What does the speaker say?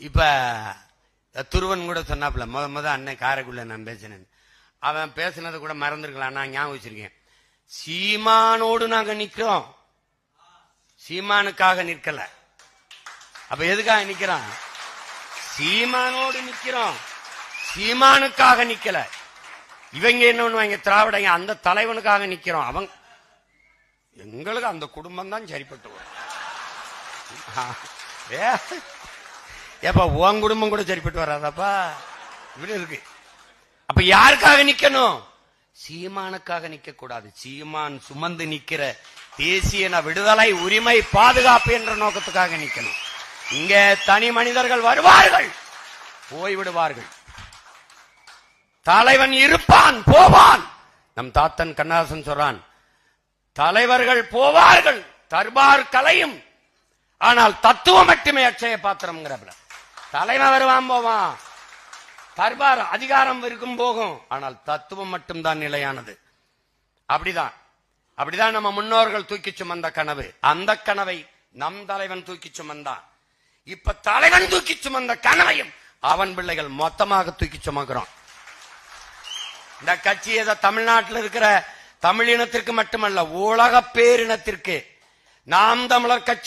இப்ப துருவன் கூட சொன்னாப்ல முத அண்ணன் காரைக்குள்ள நான் பேசினேன். அவன் பேசினதை கூட மறந்துருக்கலாம், நான் ஞாபகம் வச்சிருக்கேன். சீமானோடு நாங்க நிக்கிறோம், சீமானுக்காக நிற்கல. அப்ப எதுக்காக நிக்கிறோம்? சீமானோடு நிக்கிறோம், சீமானுக்காக நிக்கல. இவங்க என்ன பண்ணுவாங்க, திராவிடங்க அந்த தலைவனுக்காக நிக்கிறோம். அவங்க எங்களுக்கு அந்த குடும்பம் தான் சரிப்பட்டு வரும். ஏப்பா உன் குடும்பம் கூட சரிப்பட்டு வராதப்பா, இப்படி இருக்கு. அப்ப யாருக்காக நிக்கணும்? சீமானுக்காக நிக்க கூடாது. சீமான் சுமந்து நிக்கிற தேசிய விடுதலை உரிமை பாதுகாப்பு என்ற நோக்கத்துக்காக நிக்கணும். இங்க தனி மனிதர்கள் வருவார்கள், போய்விடுவார்கள். தலைவன் இருப்பான், போவான். நம் தாத்தன் கண்ணதாசன் சொல்றான், தலைவர்கள் போவார்கள், தர்பார் கலையும், ஆனால் தத்துவம் மட்டுமே அட்சய பாத்திரம். தலைவன் வருவான் போவான், தர்பார் அதிகாரம் இருக்கும் போகும், ஆனால் தத்துவம் மட்டும்தான் நிலையானது. அப்படிதான் நம்ம முன்னோர்கள் தூக்கி சுமந்த கனவு. அந்த கனவை நம் தலைவன் தூக்கி சுமந்தான். இப்ப தலைவன் தூக்கி சுமந்த கனவையும் அவன் பிள்ளைகள் மொத்தமாக தூக்கி சுமக்கிறோம். இந்த கட்சி ஏதோ தமிழ்நாட்டில் இருக்கிற தமிழினத்திற்கு மட்டுமல்ல, உலக பேரினத்திற்கு நாம் தமிழர் கட்சி